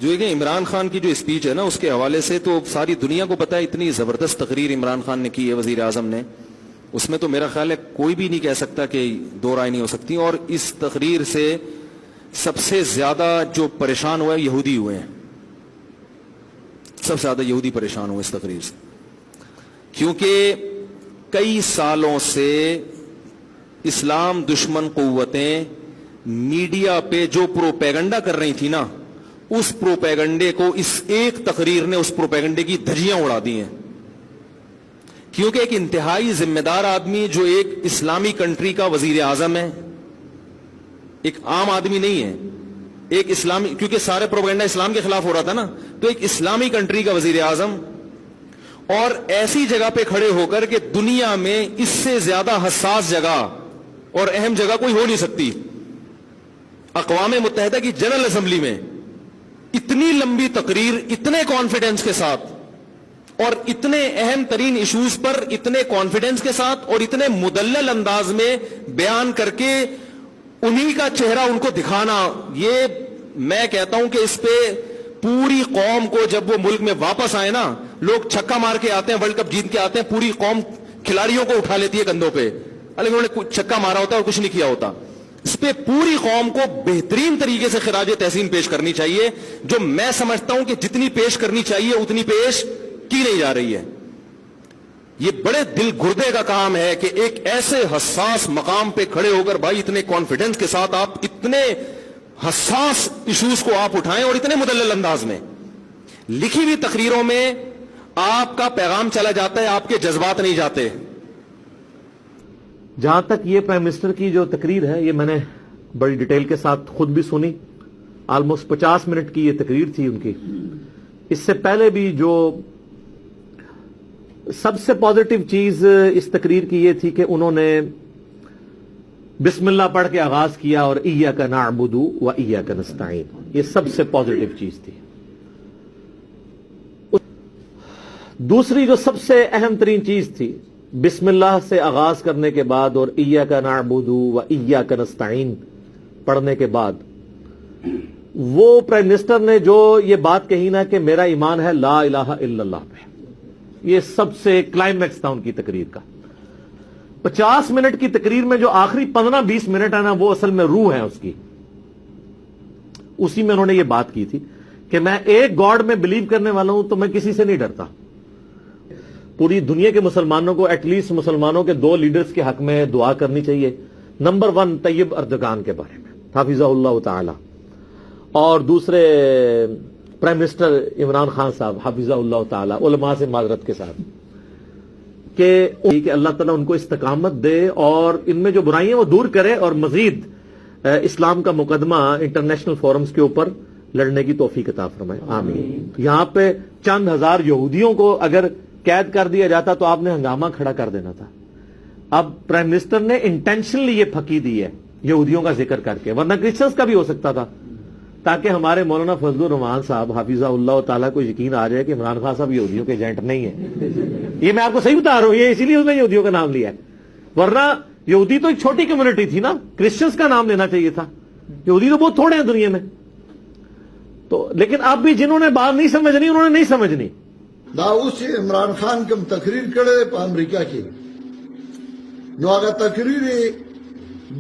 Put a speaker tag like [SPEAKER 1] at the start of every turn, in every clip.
[SPEAKER 1] جو کہ عمران خان کی جو اسپیچ ہے نا اس کے حوالے سے تو ساری دنیا کو پتا ہے اتنی زبردست تقریر عمران خان نے کی ہے وزیر اعظم نے, اس میں تو میرا خیال ہے کوئی بھی نہیں کہہ سکتا کہ دو رائے نہیں ہو سکتی. اور اس تقریر سے سب سے زیادہ جو پریشان ہوئے یہودی ہوئے ہیں, سب سے زیادہ یہودی پریشان ہوئے اس تقریر سے, کیونکہ کئی سالوں سے اسلام دشمن قوتیں میڈیا پہ جو پروپیگنڈا کر رہی تھی نا, اس پروپیگنڈے کو اس ایک تقریر نے اس پروپیگنڈے کی دھجیاں اڑا دی ہیں. کیونکہ ایک انتہائی ذمہ دار آدمی جو ایک اسلامی کنٹری کا وزیر اعظم ہے, ایک عام آدمی نہیں ہے, ایک اسلامی, کیونکہ سارے پروپیگنڈا اسلام کے خلاف ہو رہا تھا نا, تو ایک اسلامی کنٹری کا وزیر اعظم, اور ایسی جگہ پہ کھڑے ہو کر کہ دنیا میں اس سے زیادہ حساس جگہ اور اہم جگہ کوئی ہو نہیں سکتی, اقوام متحدہ کی جنرل اسمبلی میں اتنی لمبی تقریر اتنے کانفیڈنس کے ساتھ اور اتنے اہم ترین ایشوز پر اتنے کانفیڈنس کے ساتھ اور اتنے مدلل انداز میں بیان کر کے انہی کا چہرہ ان کو دکھانا, یہ میں کہتا ہوں کہ اس پہ پوری قوم کو, جب وہ ملک میں واپس آئے نا, لوگ چھکا مار کے آتے ہیں, ورلڈ کپ جیت کے آتے ہیں, پوری قوم کھلاڑیوں کو اٹھا لیتی ہے کندھوں پہ, لیکن انہوں نے چھکا مارا ہوتا ہے اور کچھ نہیں کیا ہوتا. اس پہ پوری قوم کو بہترین طریقے سے خراج تحسین پیش کرنی چاہیے, جو میں سمجھتا ہوں کہ جتنی پیش کرنی چاہیے اتنی پیش کی نہیں جا رہی ہے. یہ بڑے دل گردے کا کام ہے کہ ایک ایسے حساس مقام پہ کھڑے ہو کر بھائی اتنے کانفیڈنس کے ساتھ آپ اتنے حساس ایشوز کو آپ اٹھائیں اور اتنے مدلل انداز میں. لکھی ہوئی تقریروں میں آپ کا پیغام چلا جاتا ہے, آپ کے جذبات نہیں جاتے.
[SPEAKER 2] جہاں تک یہ پرائم منسٹر کی جو تقریر ہے, یہ میں نے بڑی ڈیٹیل کے ساتھ خود بھی سنی, آلموسٹ 50 منٹ کی یہ تقریر تھی ان کی. اس سے پہلے بھی جو سب سے پازیٹو چیز اس تقریر کی یہ تھی کہ انہوں نے بسم اللہ پڑھ کے آغاز کیا اور ایاک نعبد و ایاک نستعین, یہ سب سے پازیٹو چیز تھی. دوسری جو سب سے اہم ترین چیز تھی, بسم اللہ سے آغاز کرنے کے بعد اور ایاک نعبد و ایاک نستعین پڑھنے کے بعد وہ پرائم منسٹر نے جو یہ بات کہی نا کہ میرا ایمان ہے لا الہ الا اللہ پہ, یہ سب سے کلائمیکس تھا ان کی تقریر کا. 50 منٹ کی تقریر میں جو آخری 15-20 منٹ ہے نا, وہ اصل میں روح ہے اس کی. اسی میں انہوں نے یہ بات کی تھی کہ میں ایک گاڈ میں بلیو کرنے والا ہوں تو میں کسی سے نہیں ڈرتا. پوری دنیا کے مسلمانوں کو ایٹ لیسٹ مسلمانوں کے 2 لیڈرز کے حق میں دعا کرنی چاہیے. نمبر 1 طیب اردگان کے بارے میں, حافظہ اللہ تعالی, اور دوسرے پرائم منسٹر عمران خان صاحب حافظہ اللہ تعالی, علماء سے معذرت کے ساتھ, کہ اللہ تعالیٰ ان کو استقامت دے اور ان میں جو برائیاں وہ دور کرے اور مزید اسلام کا مقدمہ انٹرنیشنل فورمز کے اوپر لڑنے کی توفیق عطا فرمائے, آمین. یہاں پہ چند ہزار یہودیوں کو اگر قید کر دیا جاتا تو آپ نے ہنگامہ کھڑا کر دینا تھا. اب پرائم منسٹر نے انٹینشنلی یہ پھکی دی ہے یہودیوں کا ذکر کر کے, ورنہ کرسچنز کا بھی ہو سکتا تھا, تاکہ ہمارے مولانا فضل الرحمان صاحب حافظہ اللہ تعالیٰ کو یقین آ جائے کہ عمران خان صاحب یہودیوں کے ایجنٹ نہیں ہیں. یہ میں آپ کو صحیح بتا رہا ہوں, یہ اسی لیے اس نے یہودیوں کا نام لیا ہے, ورنہ یہودی تو ایک چھوٹی کمیونٹی تھی نا, کرسچنز کا نام لینا چاہیے تھا. یہودی تو بہت تھوڑے ہیں دنیا میں. تو لیکن اب بھی جنہوں نے بات نہیں سمجھنی انہوں نے نہیں سمجھنی.
[SPEAKER 3] داؤد سے عمران خان کم تقریر کرے پا امریکہ کی, نو آگا تقریر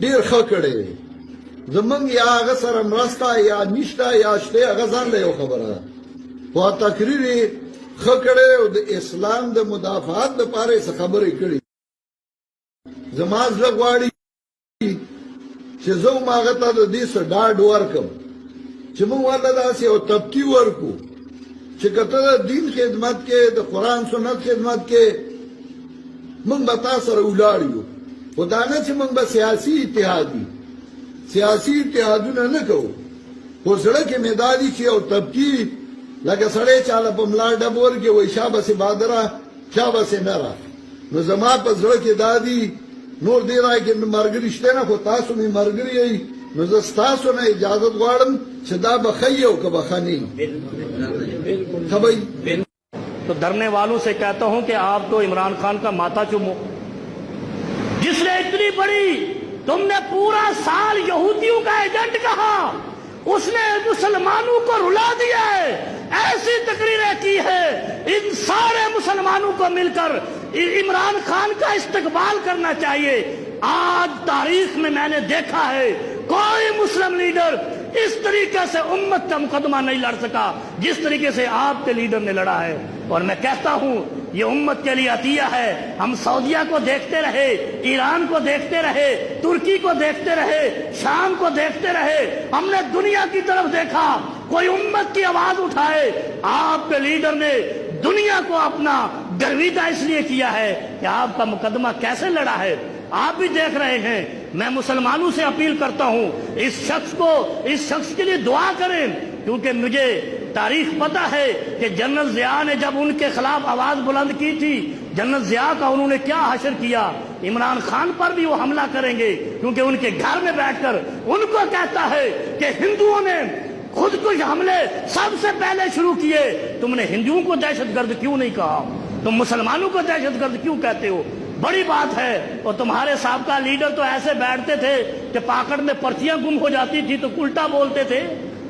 [SPEAKER 3] دیر خ کرے زمنگ یا آگا سر امرستا یا نشتا یا اشتے آگا زان لے خبر ہے. وہ تقریر خ کرے اسلام دا مدافعات دا پارے سے خبری کری. زماز لگواری چه زو ماغتا دا دیس ڈاڈ ورکم چه مو والا دا سی او تبکی ورکو چه کتا دا دین خدمت کے دا قرآن سنت خدمت کے من بتا سر اولاریو و دانا چه من با سیاسی اتحادو نا نکو و سڑک میدادی چه او تبکی لگا سڑے چالا پا ملا ڈبور کے وی شابہ سے بادرہ شابہ سے نرہ نو زمان پا سڑک دادی نور دے رہا ہے کہ مرگری شتے نا خود تاسو میں مرگری ہے نو زستاسو نا اجازت گوارم چدا بخی ہو کہ بخانی خبئی.
[SPEAKER 4] تو ڈرنے والوں سے کہتا ہوں کہ آپ تو عمران خان کا ماتھا چومو, جس نے اتنی بڑی تم نے پورا سال یہودیوں کا ایجنٹ کہا اس نے مسلمانوں کو رلا دیا ہے، ایسی تقریریں کی ہے، ان سارے مسلمانوں کو مل کر عمران خان کا استقبال کرنا چاہیے۔ آج تاریخ میں نے دیکھا ہے کوئی مسلم لیڈر اس طریقے سے امت کا مقدمہ نہیں لڑ سکا جس طریقے سے آپ کے لیڈر نے لڑا ہے۔ اور میں کہتا ہوں یہ امت کے لیے عطیہ ہے۔ ہم سعودیہ کو دیکھتے رہے، ایران کو دیکھتے رہے، ترکی کو دیکھتے رہے، شام کو دیکھتے رہے، ہم نے دنیا کی طرف دیکھا، کوئی امت کی آواز اٹھائے۔ آپ کے لیڈر نے دنیا کو اپنا گرویدہ اس لیے کیا ہے کہ آپ کا مقدمہ کیسے لڑا ہے، آپ بھی دیکھ رہے ہیں۔ میں مسلمانوں سے اپیل کرتا ہوں اس شخص کے لیے دعا کریں، کیونکہ مجھے تاریخ پتہ ہے کہ جنرل ضیاء نے جب ان کے خلاف آواز بلند کی تھی، جنرل ضیاء کا انہوں نے کیا حشر کیا۔ عمران خان پر بھی وہ حملہ کریں گے، کیونکہ ان کے گھر میں بیٹھ کر ان کو کہتا ہے کہ ہندوؤں نے خود کش حملے سب سے پہلے شروع کیے، تم نے ہندوؤں کو دہشت گرد کیوں نہیں کہا، تم مسلمانوں کو دہشت گرد کیوں کہتے ہو؟ بڑی بات ہے۔ اور تمہارے سابقہ لیڈر تو ایسے بیٹھتے تھے کہ پاکٹ میں پرچیاں گم ہو جاتی تھی تو الٹا بولتے تھے،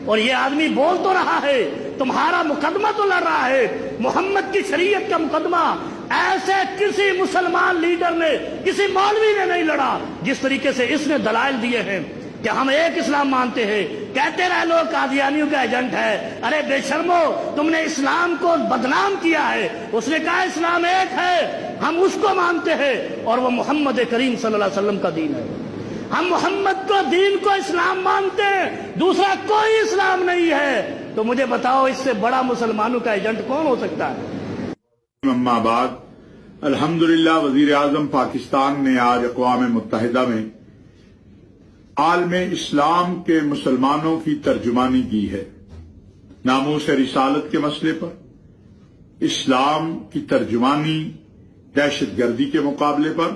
[SPEAKER 4] اور یہ آدمی بول تو رہا ہے، تمہارا مقدمہ تو لڑ رہا ہے، محمد کی شریعت کا مقدمہ ایسے کسی مسلمان لیڈر نے، کسی مولوی نے نہیں لڑا جس طریقے سے اس نے دلائل دیے ہیں کہ ہم ایک اسلام مانتے ہیں، کہتے رہے لوگ قادیانیوں کا ایجنٹ ہے۔ ارے بے شرمو، تم نے اسلام کو بدنام کیا ہے۔ اس نے کہا اسلام ایک ہے، ہم اس کو مانتے ہیں، اور وہ محمد کریم صلی اللہ علیہ وسلم کا دین ہے۔ ہم محمد کو دین کو اسلام مانتے ہیں، دوسرا کوئی اسلام نہیں ہے۔ تو مجھے بتاؤ اس سے بڑا مسلمانوں کا ایجنٹ کون ہو سکتا ہے؟
[SPEAKER 5] اما بعد، الحمدللہ وزیر اعظم پاکستان نے آج اقوام متحدہ میں عالم اسلام کے مسلمانوں کی ترجمانی کی ہے۔ ناموس رسالت کے مسئلے پر اسلام کی ترجمانی دہشت گردی کے مقابلے پر،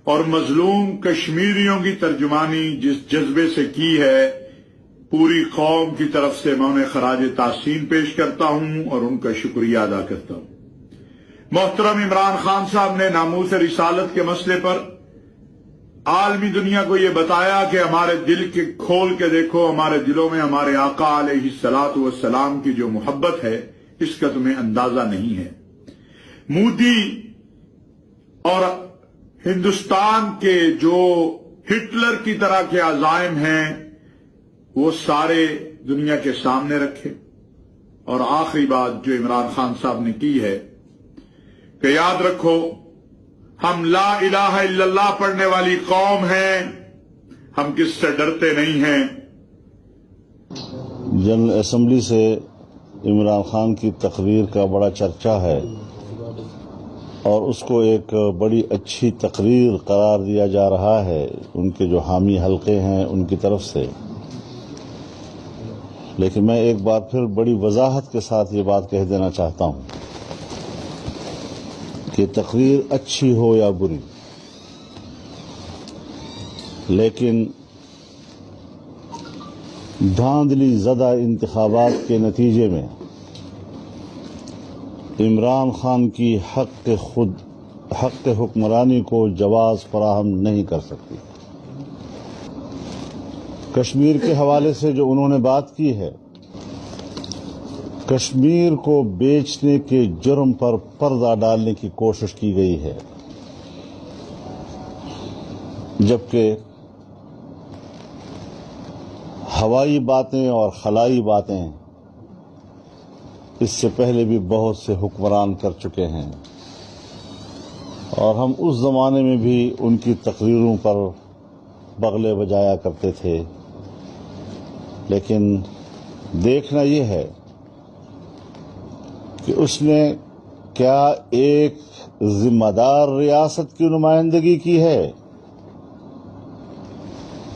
[SPEAKER 5] اور مظلوم کشمیریوں کی ترجمانی جس جذبے سے کی ہے، پوری قوم کی طرف سے میں انہیں خراج تحسین پیش کرتا ہوں اور ان کا شکریہ ادا کرتا ہوں۔ محترم عمران خان صاحب نے ناموس رسالت کے مسئلے پر عالمی دنیا کو یہ بتایا کہ ہمارے دل کے کھول کے دیکھو، ہمارے دلوں میں ہمارے آقا علیہ الصلوۃ والسلام کی جو محبت ہے اس کا تمہیں اندازہ نہیں ہے۔ مودی اور ہندوستان کے جو ہٹلر کی طرح کے عزائم ہیں وہ سارے دنیا کے سامنے رکھے، اور آخری بات جو عمران خان صاحب نے کی ہے کہ یاد رکھو ہم لا الہ الا اللہ پڑھنے والی قوم ہیں، ہم کس سے ڈرتے نہیں ہیں۔
[SPEAKER 6] جنرل اسمبلی سے عمران خان کی تقریر کا بڑا چرچا ہے اور اس کو ایک بڑی اچھی تقریر قرار دیا جا رہا ہے ان کے جو حامی حلقے ہیں ان کی طرف سے، لیکن میں ایک بار پھر بڑی وضاحت کے ساتھ یہ بات کہہ دینا چاہتا ہوں کہ تقریر اچھی ہو یا بری، لیکن دھاندلی زدہ انتخابات کے نتیجے میں عمران خان کی حق حکمرانی کو جواز فراہم نہیں کر سکتی۔ کشمیر کے حوالے سے جو انہوں نے بات کی ہے، کشمیر کو بیچنے کے جرم پر پردہ ڈالنے کی کوشش کی گئی ہے، جبکہ ہوائی باتیں اور خلائی باتیں اس سے پہلے بھی بہت سے حکمران کر چکے ہیں، اور ہم اس زمانے میں بھی ان کی تقریروں پر بغلے بجایا کرتے تھے، لیکن دیکھنا یہ ہے کہ اس نے کیا ایک ذمہ دار ریاست کی نمائندگی کی ہے؟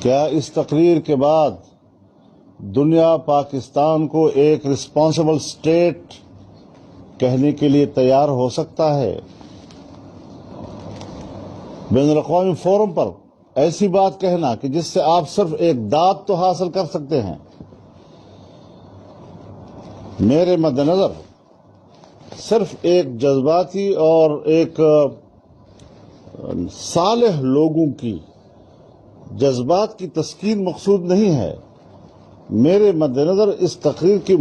[SPEAKER 6] کیا اس تقریر کے بعد دنیا پاکستان کو ایک رسپانسبل اسٹیٹ کہنے کے لیے تیار ہو سکتا ہے؟ بین الاقوامی فورم پر ایسی بات کہنا کہ جس سے آپ صرف ایک داد تو حاصل کر سکتے ہیں، میرے مد نظر صرف ایک جذباتی اور ایک صالح لوگوں کی جذبات کی تسکین مقصود نہیں ہے، میرے مد نظر اس تقریر کی